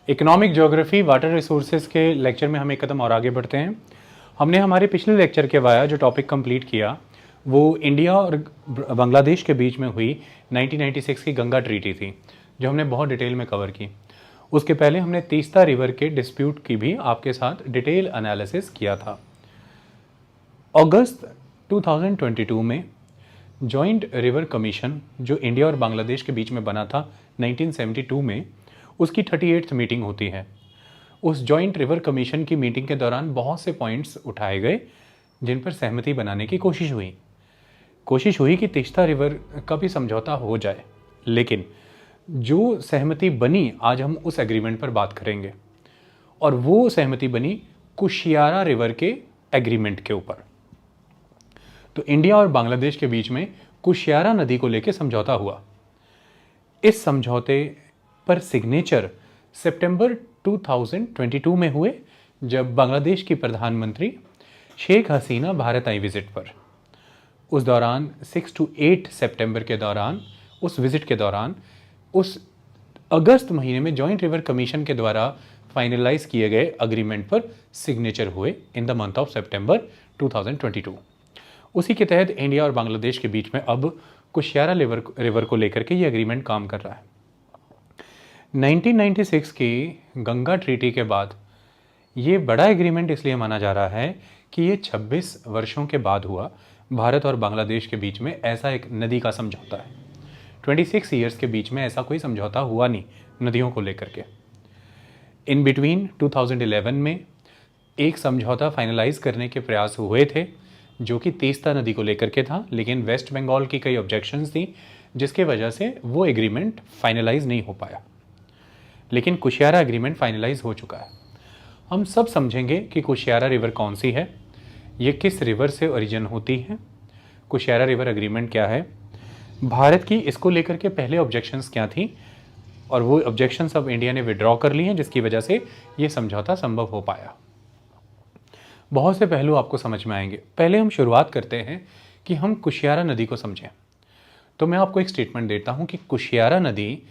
Economic geography water resources के lecture में हम एक कदम और आगे बढ़ते हैं। हमने हमारे पिछले लेक्चर के वाया जो टॉपिक कंप्लीट किया वो इंडिया और बांग्लादेश के बीच में हुई 1996 की गंगा ट्रीटी थी, जो हमने बहुत डिटेल में कवर की। उसके पहले हमने तीस्ता रिवर के डिस्प्यूट की भी आपके साथ डिटेल एनालिसिस किया था। अगस्त 2022 में जॉइंट रिवर कमीशन जो इंडिया और बांग्लादेश के बीच में बना था 1972 में, उसकी 38th मीटिंग होती है। उस जॉइंट रिवर कमीशन की मीटिंग के दौरान बहुत से पॉइंट्स उठाए गए जिन पर सहमति बनाने की कोशिश हुई कि तीस्ता रिवर का भी समझौता हो जाए। लेकिन जो सहमति बनी, आज हम उस एग्रीमेंट पर बात करेंगे, और वो सहमति बनी कुशियारा रिवर के एग्रीमेंट के ऊपर। तो इंडिया और बांग्लादेश के बीच में कुशियारा नदी को लेकर समझौता हुआ। इस समझौते पर सिग्नेचर सितंबर 2022 में हुए, जब बांग्लादेश की प्रधानमंत्री शेख हसीना भारत आई विजिट पर। उस दौरान 6 to 8 सितंबर के दौरान, उस विजिट के दौरान, उस अगस्त महीने में जॉइंट रिवर कमीशन के द्वारा फाइनलाइज किए गए अग्रीमेंट पर सिग्नेचर हुए इन द मंथ ऑफ सितंबर 2022। उसी के तहत इंडिया और बांग्लादेश के बीच में अब कुशियारा रिवर को लेकर के ये एग्रीमेंट काम कर रहा है। 1996 की गंगा ट्रीटी के बाद ये बड़ा एग्रीमेंट इसलिए माना जा रहा है कि ये 26 वर्षों के बाद हुआ। भारत और बांग्लादेश के बीच में ऐसा एक नदी का समझौता है। 26 ईयर्स के बीच में ऐसा कोई समझौता हुआ नहीं नदियों को लेकर के। इन बिटवीन 2011 में एक समझौता फाइनलाइज करने के प्रयास हुए थे जो कि तीस्ता नदी को लेकर के था, लेकिन वेस्ट बंगाल की कई ऑब्जेक्शंस थी जिसके वजह से वो एग्रीमेंट फाइनलाइज नहीं हो पाया। लेकिन कुशियारा एग्रीमेंट फाइनलाइज हो चुका है। हम सब समझेंगे कि कुशियारा रिवर कौन सी है, ये किस रिवर से ओरिजिन होती है, कुशियारा रिवर एग्रीमेंट क्या है, भारत की इसको लेकर के पहले ऑब्जेक्शंस क्या थी, और वो ऑब्जेक्शंस अब इंडिया ने विड्रॉ कर ली हैं जिसकी वजह से ये समझौता संभव हो पाया। बहुत से पहलू आपको समझ में आएंगे। पहले हम शुरुआत करते हैं कि हम कुशियारा नदी को समझें। तो मैं आपको एक स्टेटमेंट देता हूं कि कुशियारा नदी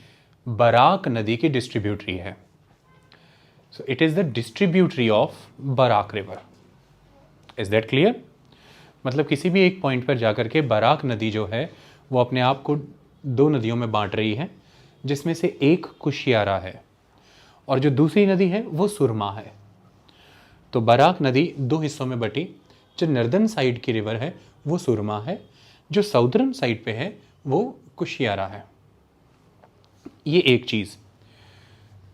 बराक नदी की डिस्ट्रीब्यूटरी है। So it is the distributary of Barak river. Is that clear? मतलब किसी भी एक पॉइंट पर जाकर के बराक नदी जो है वो अपने आप को दो नदियों में बांट रही है, जिसमें से एक कुशियारा है और जो दूसरी नदी है वो सुरमा है। तो बराक नदी दो हिस्सों में बटी। जो नॉर्दर्न साइड की रिवर है वो सुरमा है, जो साउदर्न साइड पे है वो कुशियारा है। ये एक चीज।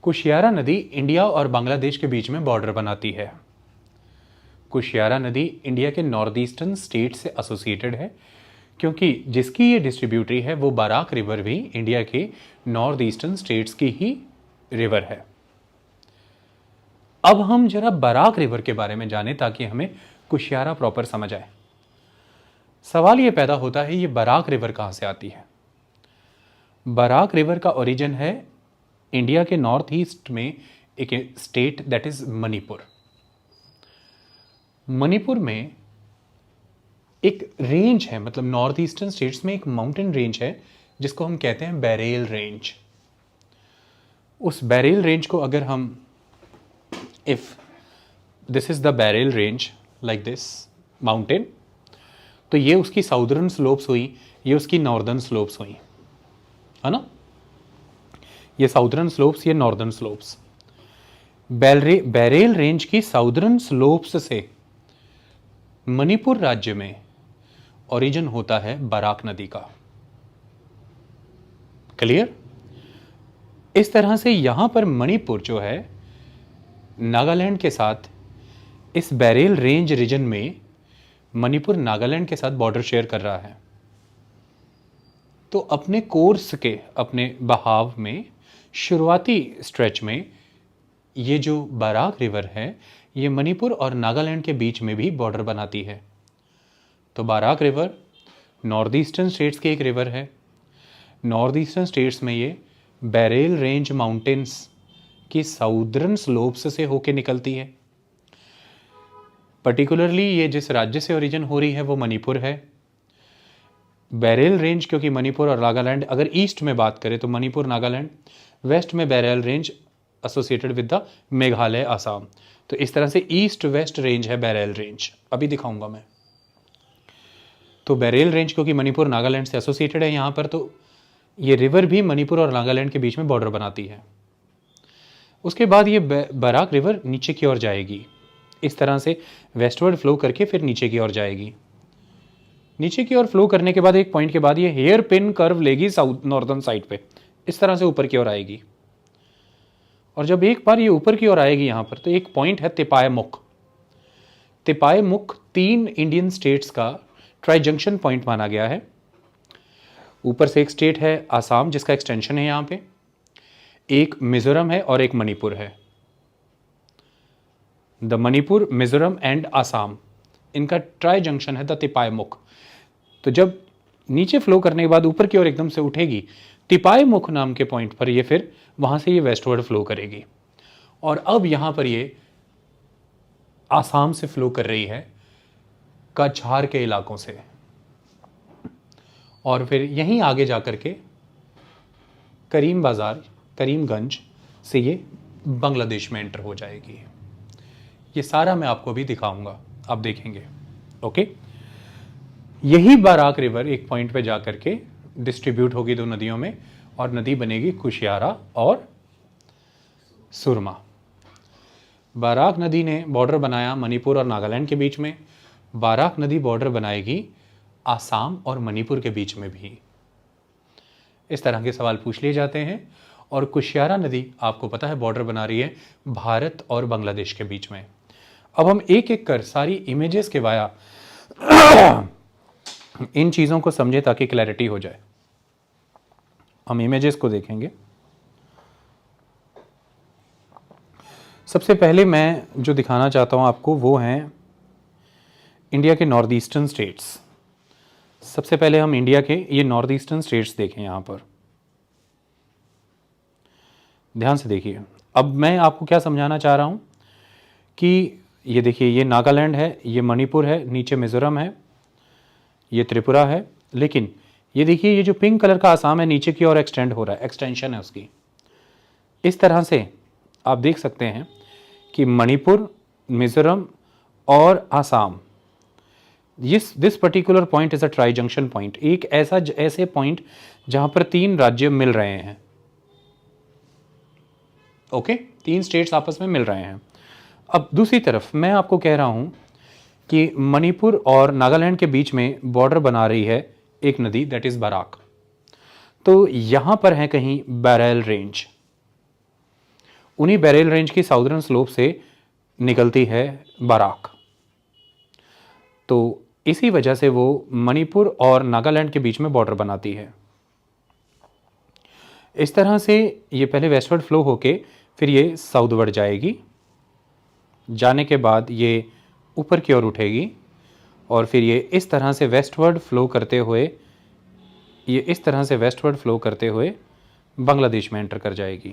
कुशियारा नदी इंडिया और बांग्लादेश के बीच में बॉर्डर बनाती है। कुशियारा नदी इंडिया के नॉर्थ ईस्टर्न स्टेट से एसोसिएटेड है, क्योंकि जिसकी ये डिस्ट्रीब्यूटरी है वो बराक रिवर भी इंडिया के नॉर्थ ईस्टर्न स्टेट्स की ही रिवर है। अब हम जरा बराक रिवर के बारे में जानें ताकि हमें कुशियारा प्रॉपर समझ आए। सवाल ये पैदा होता है, ये बराक रिवर कहां से आती है? बराक रिवर का ओरिजिन है इंडिया के नॉर्थ ईस्ट में एक state that is Manipur. Manipur में एक रेंज है, मतलब नॉर्थ ईस्टर्न स्टेट्स में एक माउंटेन रेंज है जिसको हम कहते हैं बैरेल रेंज। उस बैरेल रेंज को अगर हम, if this is the barrel range like this mountain, तो ये उसकी साउदर्न स्लोप्स हुई, ये उसकी नॉर्दर्न स्लोप्स हुई, है ना? ये साउदर्न स्लोप्स, ये नॉर्दर्न स्लोप्स। बैरेल रेंज की साउदर्न स्लोप्स से मणिपुर राज्य में ओरिजिन होता है बराक नदी का। क्लियर? इस तरह से यहां पर मणिपुर जो है नागालैंड के साथ, इस बैरेल रेंज रीजन में मणिपुर नागालैंड के साथ बॉर्डर शेयर कर रहा है। तो अपने कोर्स के, अपने बहाव में, शुरुआती स्ट्रेच में ये जो बराक रिवर है ये मणिपुर और नागालैंड के बीच में भी बॉर्डर बनाती है। तो Barak river north eastern states की एक रिवर है। नॉर्थ ईस्टर्न स्टेट्स में ये बैरेल रेंज माउंटेन्स की साउदर्न स्लोप्स से होके निकलती है। पर्टिकुलरली ये जिस राज्य से ओरिजिन हो रही है वो मणिपुर है। बैरेल रेंज, क्योंकि मणिपुर और नागालैंड, अगर ईस्ट में बात करें तो मणिपुर नागालैंड, वेस्ट में barrel range associated with the Meghalaya Assam. तो इस तरह से ईस्ट वेस्ट रेंज है बैरेल रेंज, अभी दिखाऊंगा मैं। तो बैरेल रेंज क्योंकि मणिपुर नागालैंड से एसोसिएटेड है यहाँ पर, तो ये रिवर भी मणिपुर और नागालैंड के बीच में बॉर्डर बनाती है। उसके बाद ये बराक रिवर नीचे की ओर जाएगी, इस तरह से वेस्टवर्ड फ्लो करके फिर नीचे की ओर जाएगी। नीचे की ओर फ्लो करने के बाद एक पॉइंट के बाद ये हेयर पिन कर्व लेगी साउथ नॉर्दर्न साइड पे, इस तरह से ऊपर की ओर आएगी। और जब एक बार ये ऊपर की ओर आएगी यहाँ पर, तो एक पॉइंट है तिपायमुख। तिपायमुख 3 इंडियन स्टेट्स का ट्राई जंक्शन पॉइंट माना गया है। ऊपर से एक स्टेट है आसाम जिसका एक्सटेंशन है यहाँ पे, एक मिजोरम है और एक मणिपुर है। द मणिपुर, मिजोरम एंड आसाम, इनका ट्राई जंक्शन है द तिपायमुख। तो जब नीचे फ्लो करने के बाद ऊपर की ओर एकदम से उठेगी तिपायमुख नाम के पॉइंट पर, ये फिर वहां से ये वेस्टवर्ड फ्लो करेगी। और अब यहां पर ये आसाम से फ्लो कर रही है कछार के इलाकों से, और फिर यहीं आगे जाकर के करीम बाजार, करीमगंज से ये बांग्लादेश में एंटर हो जाएगी। ये सारा मैं आपको भी दिखाऊंगा, आप देखेंगे। ओके, यही बराक रिवर एक पॉइंट पे जाकर के डिस्ट्रीब्यूट होगी 2 नदियों में, और नदी बनेगी कुशियारा और सुरमा। बराक नदी ने बॉर्डर बनाया मणिपुर और नागालैंड के बीच में, बराक नदी बॉर्डर बनाएगी आसाम और मणिपुर के बीच में भी। इस तरह के सवाल पूछ लिए जाते हैं। और कुशियारा नदी आपको पता है बॉर्डर बना रही है भारत और बांग्लादेश के बीच में। अब हम एक एक कर सारी इमेजेस के वाया इन चीज़ों को समझे ताकि क्लैरिटी हो जाए। हम इमेजेस को देखेंगे। सबसे पहले मैं जो दिखाना चाहता हूं आपको वो हैं इंडिया के नॉर्थ ईस्टर्न स्टेट्स। सबसे पहले हम इंडिया के ये नॉर्थ ईस्टर्न स्टेट्स देखें। यहां पर ध्यान से देखिए। अब मैं आपको क्या समझाना चाह रहा हूं कि ये देखिए, ये नागालैंड है, ये मणिपुर है, नीचे मिजोरम है, ये त्रिपुरा है। लेकिन ये देखिए, ये जो पिंक कलर का आसाम है नीचे की ओर एक्सटेंड हो रहा है, एक्सटेंशन है उसकी। इस तरह से आप देख सकते हैं कि मणिपुर, मिजोरम और Assam, this particular point is a tri junction point. एक ऐसे पॉइंट जहां पर 3 राज्य मिल रहे हैं। ओके, 3 स्टेट्स आपस में मिल रहे हैं। अब दूसरी तरफ मैं आपको कह रहा हूं कि मणिपुर और नागालैंड के बीच में बॉर्डर बना रही है एक नदी, दैट इज बराक। तो यहां पर है कहीं बैरेल रेंज। उन्हीं बैरेल रेंज की साउदर्न स्लोप से निकलती है बराक। तो इसी वजह से वो मणिपुर और नागालैंड के बीच में बॉर्डर बनाती है। इस तरह से ये पहले वेस्टवर्ड फ्लो होके फिर ये साउथवर्ड जाएगी। जाने के बाद ये ऊपर की ओर उठेगी और फिर ये इस तरह से वेस्टवर्ड फ्लो करते हुए बांग्लादेश में एंटर कर जाएगी।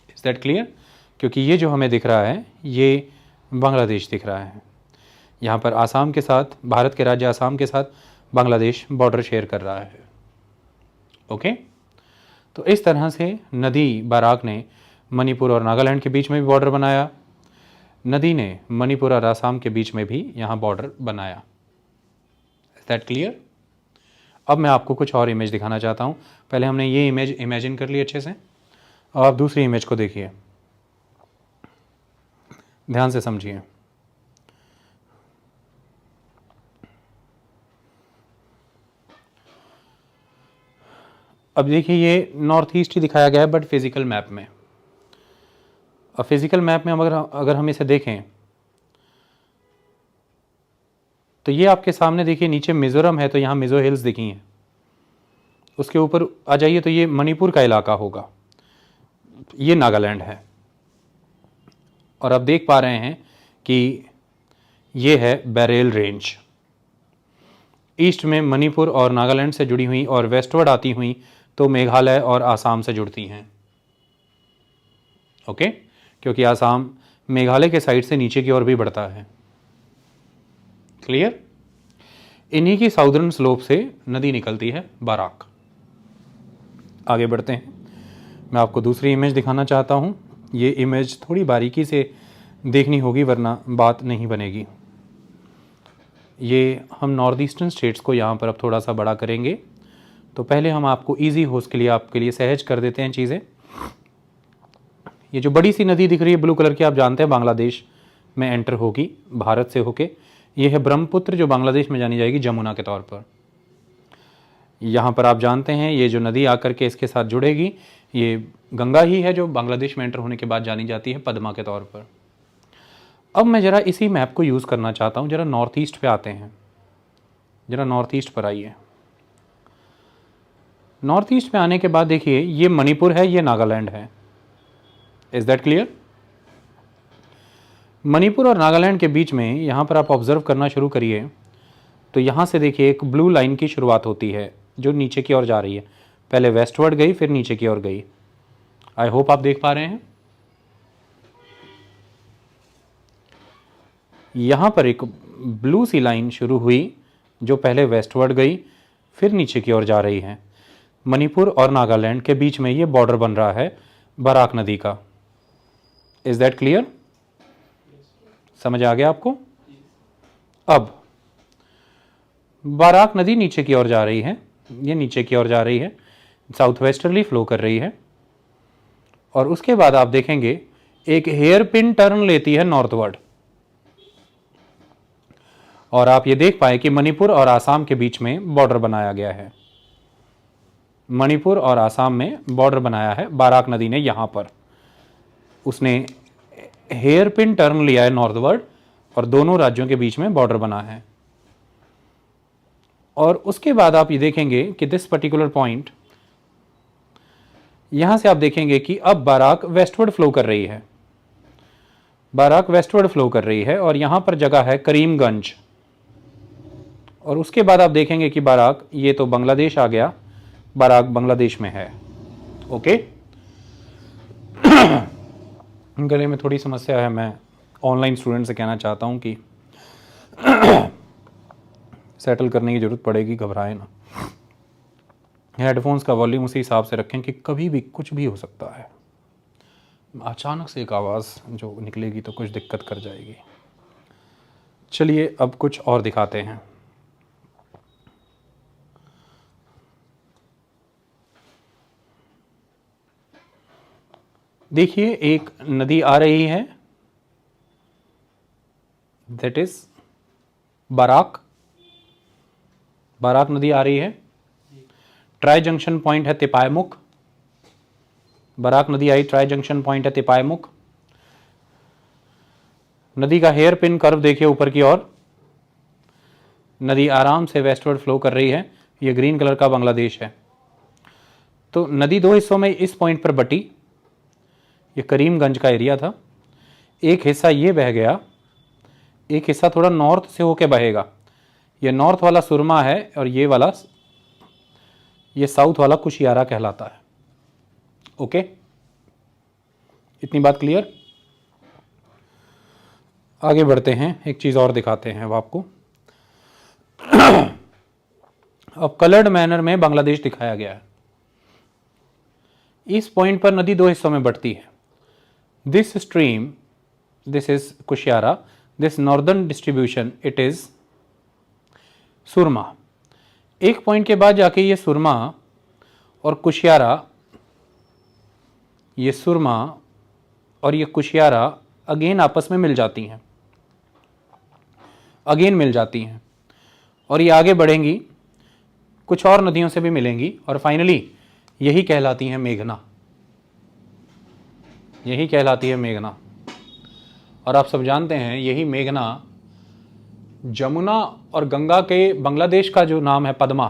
Is that clear? क्योंकि ये जो हमें दिख रहा है ये बांग्लादेश दिख रहा है। यहाँ पर आसाम के साथ, भारत के राज्य आसाम के साथ बांग्लादेश बॉर्डर शेयर कर रहा है। ओके, तो इस तरह से नदी बराक ने मणिपुर और नागालैंड के बीच में भी बॉर्डर बनाया। नदी ने मणिपुर और आसाम के बीच में भी यहाँ बॉर्डर बनाया। Is that clear? अब मैं आपको कुछ और इमेज दिखाना चाहता हूँ। पहले हमने ये इमेज इमेजिन कर ली अच्छे से। अब आप दूसरी इमेज को देखिए, ध्यान से समझिए। अब देखिए, ये नॉर्थ ईस्ट ही दिखाया गया है बट फिजिकल मैप में। अब फिजिकल मैप में अगर हम इसे देखें तो ये आपके सामने देखिए, नीचे मिजोरम है तो यहाँ मिजो हिल्स दिखी हैं। उसके ऊपर आ जाइए तो ये मणिपुर का इलाका होगा, ये नागालैंड है। और आप देख पा रहे हैं कि ये है बैरेल रेंज। ईस्ट में मणिपुर और नागालैंड से जुड़ी हुई और वेस्टवर्ड आती हुई तो मेघालय और आसाम से जुड़ती हैं। ओके, क्योंकि आसाम मेघालय के साइड से नीचे की ओर भी बढ़ता है। क्लियर? इन्हीं की साउदर्न स्लोप से नदी निकलती है बराक। आगे बढ़ते हैं। मैं आपको दूसरी इमेज दिखाना चाहता हूँ। ये इमेज थोड़ी बारीकी से देखनी होगी वरना बात नहीं बनेगी। ये हम नॉर्थ ईस्टर्न स्टेट्स को यहाँ पर अब थोड़ा सा बड़ा करेंगे। तो पहले हम आपको ईजी हो उसके लिए आपके लिए सहज कर देते हैं चीज़ें। ये जो बड़ी सी नदी दिख रही है ब्लू कलर की, आप जानते हैं बांग्लादेश में एंटर होगी भारत से होके। ये है ब्रह्मपुत्र, जो बांग्लादेश में जानी जाएगी जमुना के तौर पर। यहाँ पर आप जानते हैं ये जो नदी आकर के इसके साथ जुड़ेगी, ये गंगा ही है जो बांग्लादेश में एंटर होने के बाद जानी जाती है पद्मा के तौर पर। अब मैं ज़रा इसी मैप को यूज़ करना चाहता हूँ। ज़रा नॉर्थ ईस्ट पे आते हैं, ज़रा नॉर्थ ईस्ट पर आइए। नॉर्थ ईस्ट पे आने के बाद देखिए ये मणिपुर है, ये नागालैंड है। Is that clear? मणिपुर और नागालैंड के बीच में यहाँ पर आप ऑब्जर्व करना शुरू करिए तो यहाँ से देखिए एक ब्लू लाइन की शुरुआत होती है जो नीचे की ओर जा रही है। पहले वेस्टवर्ड गई, फिर नीचे की ओर गई। आई होप आप देख पा रहे हैं। यहाँ पर एक ब्लू सी लाइन शुरू हुई जो पहले वेस्टवर्ड गई फिर नीचे की ओर जा रही है। मणिपुर और नागालैंड के बीच में ये बॉर्डर बन रहा है बराक नदी का। Is that clear? समझ आ गया आपको? अब बराक नदी नीचे की ओर जा रही है, ये नीचे की ओर जा रही है, साउथ वेस्टर्ली फ्लो कर रही है। और उसके बाद आप देखेंगे एक हेयर पिन टर्न लेती है नॉर्थवर्ड। और आप ये देख पाए कि मणिपुर और आसाम के बीच में बॉर्डर बनाया गया है। मणिपुर और आसाम में बॉर्डर बनाया है बाराक नदी ने। यहां पर उसने हेयर पिन टर्न लिया है नॉर्थवर्ड और दोनों राज्यों के बीच में बॉर्डर बना है। और उसके बाद आप ये देखेंगे कि दिस पर्टिकुलर पॉइंट, यहां से आप देखेंगे कि अब बाराक वेस्टवर्ड फ्लो कर रही है। बाराक वेस्टवर्ड फ्लो कर रही है और यहां पर जगह है करीमगंज। और उसके बाद आप देखेंगे कि बाराक, ये तो बांग्लादेश आ गया, बाराक बांग्लादेश में है। ओके। गले में थोड़ी समस्या है, मैं ऑनलाइन स्टूडेंट से कहना चाहता हूं कि सेटल करने की जरूरत पड़ेगी, घबराए ना। हेडफोन्स का वॉल्यूम उसी हिसाब से रखें कि कभी भी कुछ भी हो सकता है। अचानक से एक आवाज़ जो निकलेगी तो कुछ दिक्कत कर जाएगी। चलिए अब कुछ और दिखाते हैं। देखिए एक नदी आ रही है, दैट इज बाराक। बाराक नदी आ रही है। ट्राई जंक्शन पॉइंट है तिपायमुख। बाराक नदी आई, ट्राई जंक्शन पॉइंट है तिपायमुख। नदी का हेयर पिन कर्व देखिए ऊपर की ओर। नदी आराम से वेस्टवर्ड फ्लो कर रही है। ये ग्रीन कलर का बांग्लादेश है। तो नदी दो हिस्सों में इस पॉइंट पर बटी। ये करीमगंज का एरिया था। एक हिस्सा ये बह गया, एक हिस्सा थोड़ा नॉर्थ से होके बहेगा। ये नॉर्थ वाला सुरमा है और ये वाला, ये साउथ वाला कुशियारा कहलाता है। ओके, इतनी बात क्लियर? आगे बढ़ते हैं, एक चीज़ और दिखाते हैं अब आपको। अब कलर्ड मैनर में बांग्लादेश दिखाया गया है। इस पॉइंट पर नदी दो हिस्सों में बढ़ती है। This stream, this is Kushiyara, this northern distribution it is Surma. एक पॉइंट के बाद जाके ये सुरमा और कुशियारा, ये सुरमा और ये कुशियारा अगेन आपस में मिल जाती हैं, अगेन मिल जाती हैं और ये आगे बढ़ेंगी, कुछ और नदियों से भी मिलेंगी और फाइनली यही कहलाती है मेघना। यही कहलाती है मेघना। और आप सब जानते हैं यही मेघना जमुना और गंगा के, बांग्लादेश का जो नाम है पद्मा,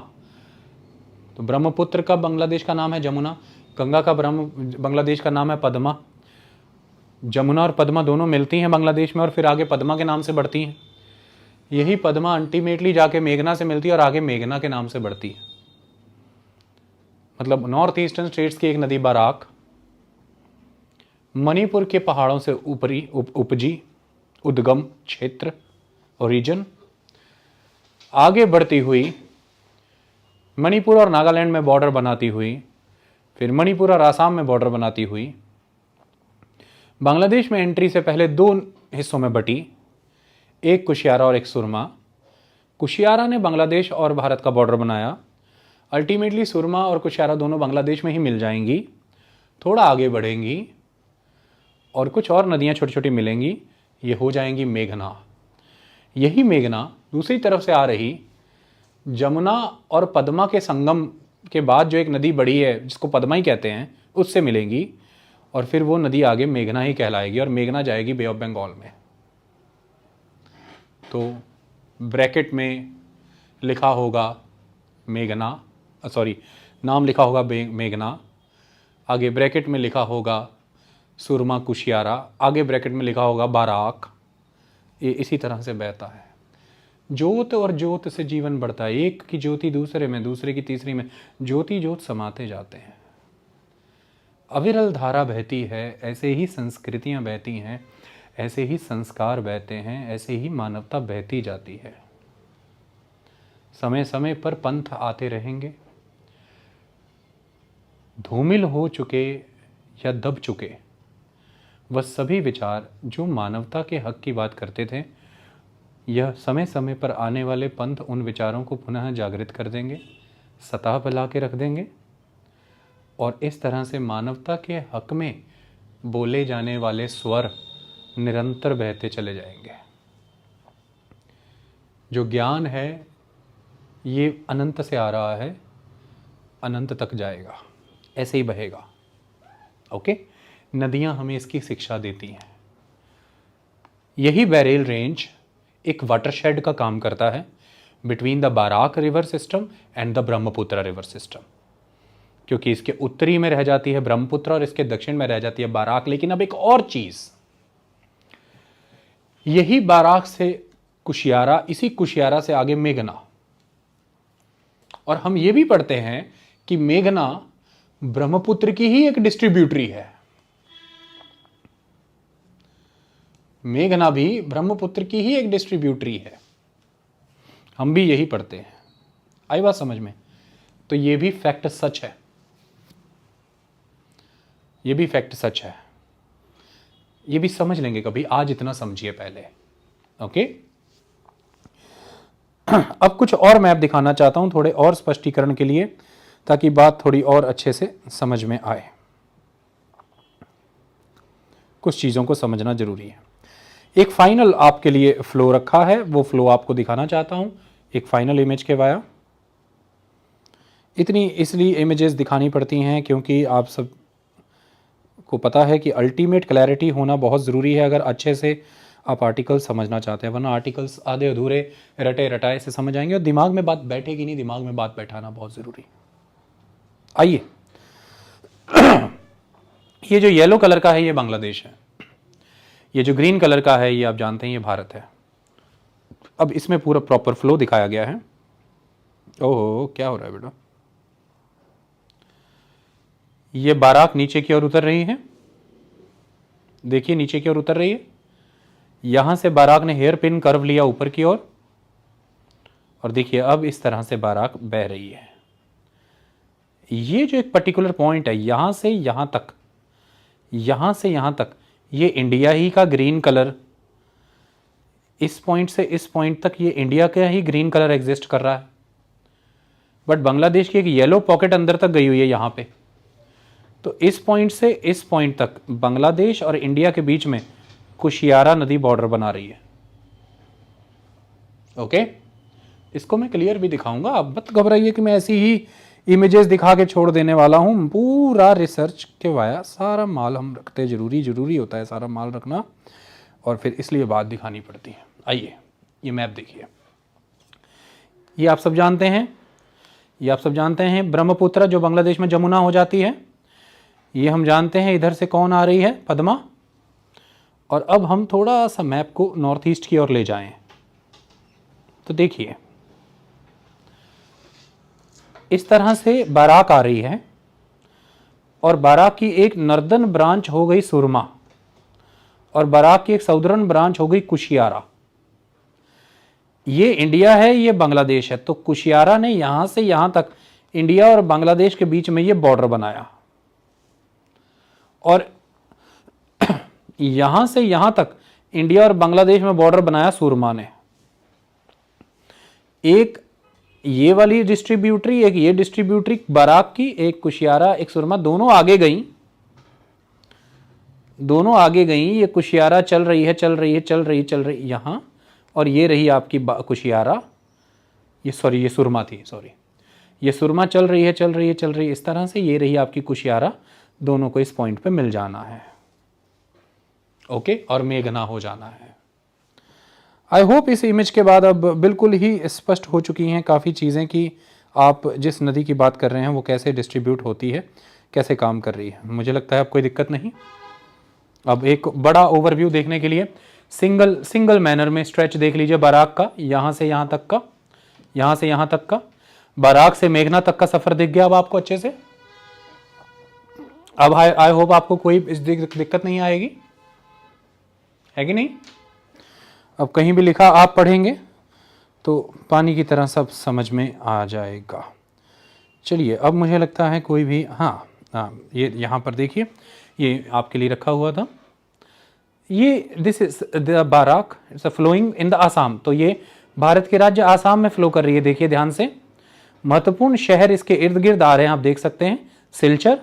तो ब्रह्मपुत्र का बांग्लादेश का नाम है जमुना, गंगा का बांग्लादेश का नाम है पद्मा। जमुना और पद्मा दोनों मिलती हैं बांग्लादेश में और फिर आगे पद्मा के नाम से बढ़ती हैं। यही पद्मा अल्टीमेटली जाके मेघना से मिलती है और आगे मेघना के नाम से बढ़ती है। मतलब नॉर्थ ईस्टर्न स्टेट्स की एक नदी बाराक मणिपुर के पहाड़ों से ऊपरी उपजी, उद्गम क्षेत्र और रीजन, आगे बढ़ती हुई मणिपुर और नागालैंड में बॉर्डर बनाती हुई फिर मणिपुर और आसाम में बॉर्डर बनाती हुई बांग्लादेश में एंट्री से पहले दो हिस्सों में बटी, एक कुशियारा और एक सुरमा। कुशियारा ने बांग्लादेश और भारत का बॉर्डर बनाया। अल्टीमेटली सुरमा और कुशियारा दोनों बांग्लादेश में ही मिल जाएंगी, थोड़ा आगे बढ़ेंगी और कुछ और नदियां छोटी छोटी मिलेंगी, ये हो जाएंगी मेघना। यही मेघना दूसरी तरफ से आ रही जमुना और पद्मा के संगम के बाद जो एक नदी बड़ी है जिसको पद्मा ही कहते हैं, उससे मिलेंगी और फिर वो नदी आगे मेघना ही कहलाएगी और मेघना जाएगी बे ऑफ बंगाल में। तो ब्रैकेट में लिखा होगा मेघना, सॉरी नाम लिखा होगा मेघना, आगे ब्रैकेट में लिखा होगा सुरमा कुशियारा, आगे ब्रैकेट में लिखा होगा बाराक। ये इसी तरह से बहता है। ज्योत और ज्योत से जीवन बढ़ता है, एक की ज्योति दूसरे में, दूसरे की तीसरी में, ज्योति ज्योत समाते जाते हैं। अविरल धारा बहती है, ऐसे ही संस्कृतियां बहती हैं, ऐसे ही संस्कार बहते हैं, ऐसे ही मानवता बहती जाती है। समय समय पर पंथ आते रहेंगे, धूमिल हो चुके या दब चुके वह सभी विचार जो मानवता के हक की बात करते थे, यह समय समय पर आने वाले पंथ उन विचारों को पुनः जागृत कर देंगे, सतह पर ला के रख देंगे और इस तरह से मानवता के हक में बोले जाने वाले स्वर निरंतर बहते चले जाएंगे। जो ज्ञान है ये अनंत से आ रहा है, अनंत तक जाएगा, ऐसे ही बहेगा। ओके, नदियां हमें इसकी शिक्षा देती हैं। यही बैरेल रेंज एक वाटरशेड का काम करता है between the Barak river system and the Brahmaputra river system, क्योंकि इसके उत्तरी में रह जाती है ब्रह्मपुत्र और इसके दक्षिण में रह जाती है बाराक। लेकिन अब एक और चीज, यही बाराक से कुशियारा, इसी कुशियारा से आगे मेघना, और हम ये भी पढ़ते हैं कि मेघना ब्रह्मपुत्र की ही एक डिस्ट्रीब्यूटरी है। मेघना भी ब्रह्मपुत्र की ही एक डिस्ट्रीब्यूटरी है, हम भी यही पढ़ते हैं। आई बात समझ में? तो ये भी फैक्ट सच है, ये भी फैक्ट सच है, ये भी समझ लेंगे कभी। आज इतना समझिए पहले। ओके, अब कुछ और मैप दिखाना चाहता हूं थोड़े और स्पष्टीकरण के लिए, ताकि बात थोड़ी और अच्छे से समझ में आए। कुछ चीज़ों को समझना जरूरी है। एक फाइनल आपके लिए फ्लो रखा है, वो फ्लो आपको दिखाना चाहता हूं, एक फाइनल इमेज के वाया। इतनी इसलिए इमेजेस दिखानी पड़ती हैं क्योंकि आप सब को पता है कि अल्टीमेट क्लैरिटी होना बहुत ज़रूरी है अगर अच्छे से आप आर्टिकल समझना चाहते हैं, वरना आर्टिकल्स आधे अधूरे रटे रटाए से समझ आएंगे और दिमाग में बात बैठेगी नहीं। दिमाग में बात बैठाना बहुत ज़रूरी। आइए, ये जो येलो कलर का है ये बांग्लादेश है, ये जो ग्रीन कलर का है ये आप जानते हैं ये भारत है। अब इसमें पूरा प्रॉपर फ्लो दिखाया गया है। ओहो, क्या हो रहा है बेटा? ये बाराक नीचे की ओर उतर रही है, देखिए नीचे की ओर उतर रही है। यहां से बाराक ने हेयर पिन कर्व लिया ऊपर की ओर और देखिए अब इस तरह से बाराक बह रही है। ये जो एक पर्टिकुलर पॉइंट है यहां से यहां तक, यहां से यहां तक, ये इंडिया ही का ग्रीन कलर, इस पॉइंट से इस पॉइंट तक ये इंडिया का ही ग्रीन कलर एग्जिस्ट कर रहा है। बट बांग्लादेश की एक येलो पॉकेट अंदर तक गई हुई है यहां पे। तो इस पॉइंट से इस पॉइंट तक बांग्लादेश और इंडिया के बीच में कुशियारा नदी बॉर्डर बना रही है। ओके, इसको मैं क्लियर भी दिखाऊंगा, आप मत घबराइए कि मैं ऐसी ही इमेजेस दिखा के छोड़ देने वाला हूं। पूरा रिसर्च के वाया सारा माल हम रखते, जरूरी होता है सारा माल रखना, और फिर इसलिए बात दिखानी पड़ती है। आइए, ये मैप देखिए, ये आप सब जानते हैं, ये आप सब जानते हैं ब्रह्मपुत्र जो बांग्लादेश में जमुना हो जाती है, ये हम जानते हैं इधर से कौन आ रही है, पद्मा। और अब हम थोड़ा सा मैप को नॉर्थ ईस्ट की ओर ले जाएं तो देखिए इस तरह से बाराक आ रही है और बाराक की एक नॉर्दर्न ब्रांच हो गई सुरमा और बाराक की एक साउदर्न ब्रांच हो गई कुशियारा। ये इंडिया है, ये बांग्लादेश है। तो कुशियारा ने यहां से यहां तक इंडिया और बांग्लादेश के बीच में ये बॉर्डर बनाया। और यहां से यहां तक इंडिया और बांग्लादेश में बॉर्डर बनाया सुरमा ने। एक ये वाली डिस्ट्रीब्यूटरी, एक ये डिस्ट्रीब्यूटरी बराक की, एक कुशियारा, एक सुरमा, दोनों आगे गई, दोनों आगे गई। ये कुशियारा चल रही है, चल रही है, चल रही, चल रही यहां, और ये रही आपकी कुशियारा, ये सॉरी ये सुरमा थी, सॉरी ये सुरमा चल रही है, चल रही है, चल रही है, इस तरह से ये रही आपकी कुशियारा। दोनों को इस पॉइंट पे मिल जाना है, ओके, और मेघना हो जाना है। आई होप इस इमेज के बाद अब बिल्कुल ही स्पष्ट हो चुकी हैं काफ़ी चीज़ें कि आप जिस नदी की बात कर रहे हैं वो कैसे डिस्ट्रीब्यूट होती है, कैसे काम कर रही है। मुझे लगता है अब कोई दिक्कत नहीं। अब एक बड़ा ओवरव्यू देखने के लिए सिंगल मैनर में स्ट्रेच देख लीजिए बराक का, यहाँ से यहाँ तक का, यहाँ से यहाँ तक का, बराक से मेघना तक का सफ़र दिख गया अब आपको अच्छे से। अब आई होप आपको कोई दिक्कत नहीं आएगी, है कि नहीं। अब कहीं भी लिखा आप पढ़ेंगे तो पानी की तरह सब समझ में आ जाएगा। चलिए अब मुझे लगता है कोई भी, हाँ ये यहाँ पर देखिए, ये आपके लिए रखा हुआ था, ये this is the Barak, it's flowing in the Assam. तो ये भारत के राज्य आसाम में फ्लो कर रही है, देखिए ध्यान से। महत्वपूर्ण शहर इसके इर्द गिर्द आ रहे हैं, आप देख सकते हैं, सिलचर,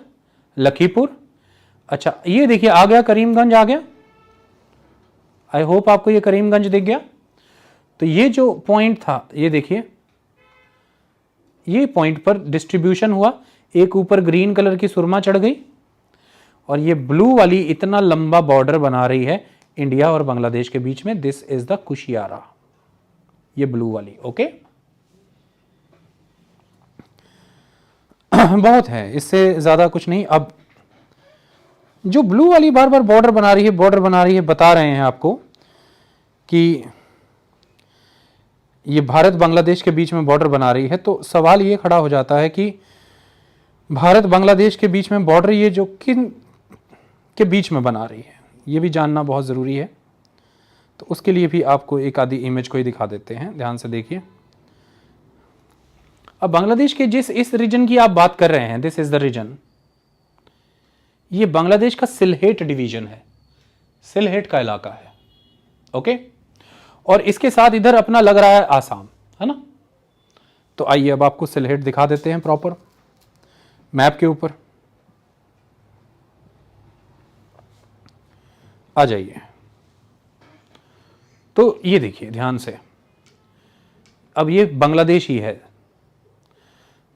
लखीपुर। अच्छा ये देखिए आ गया करीमगंज, आ गया। आई होप आपको ये करीमगंज दिख गया। तो ये जो पॉइंट था, ये देखिए, ये पॉइंट पर डिस्ट्रीब्यूशन हुआ। एक ऊपर ग्रीन कलर की सुरमा चढ़ गई, और ये ब्लू वाली इतना लंबा बॉर्डर बना रही है इंडिया और बांग्लादेश के बीच में। दिस इज द कुशियारा, ये ब्लू वाली, ओके। बहुत है, इससे ज्यादा कुछ नहीं। अब जो ब्लू वाली बार बार बॉर्डर बना रही है, बॉर्डर बना रही है, बता रहे हैं आपको कि ये भारत बांग्लादेश के बीच में बॉर्डर बना रही है। तो सवाल ये खड़ा हो जाता है कि भारत बांग्लादेश के बीच में बॉर्डर ये जो किन के बीच में बना रही है, ये भी जानना बहुत ज़रूरी है। तो उसके लिए भी आपको एक आधी इमेज को ही दिखा देते हैं, ध्यान से देखिए। अब बांग्लादेश के जिस इस रीजन की आप बात कर रहे हैं, दिस इज द रीजन, ये बांग्लादेश का सिलहेट डिवीजन है, सिलहेट का इलाका है, ओके। और इसके साथ इधर अपना लग रहा है आसाम, है ना। तो आइए अब आपको सिलहेट दिखा देते हैं प्रॉपर मैप के ऊपर। आ जाइए। तो ये देखिए ध्यान से, अब ये बांग्लादेश ही है।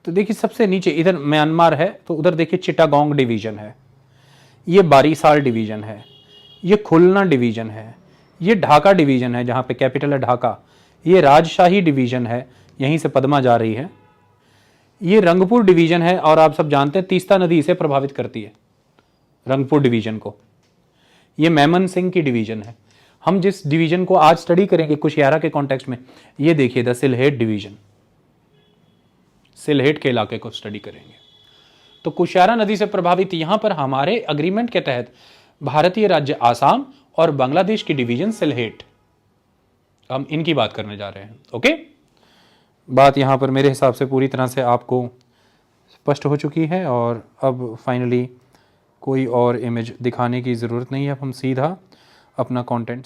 तो देखिए सबसे नीचे इधर म्यांमार है, तो उधर देखिए चिटागोंग डिवीजन है, ये बारीसाल डिवीजन है, ये खुलना डिवीजन है, ये ढाका डिवीजन है जहाँ पे कैपिटल है ढाका, ये राजशाही डिवीजन है, यहीं से पद्मा जा रही है, ये रंगपुर डिवीजन है। और आप सब जानते हैं तीस्ता नदी इसे प्रभावित करती है, रंगपुर डिवीजन को। ये मेमन सिंह की डिवीजन है। हम जिस डिवीजन को आज स्टडी करेंगे कुशियारा के कॉन्टेक्स्ट में, ये देखिए द सिलहेट डिवीजन, सिलहेट के इलाके को स्टडी करेंगे। तो कुशियारा नदी से प्रभावित यहां पर हमारे अग्रीमेंट के तहत भारतीय राज्य आसाम और बांग्लादेश की डिवीजन सिलहेट, हम इनकी बात करने जा रहे हैं, ओके। बात यहां पर मेरे हिसाब से पूरी तरह से आपको स्पष्ट हो चुकी है, और अब फाइनली कोई और इमेज दिखाने की ज़रूरत नहीं है। अब हम सीधा अपना कंटेंट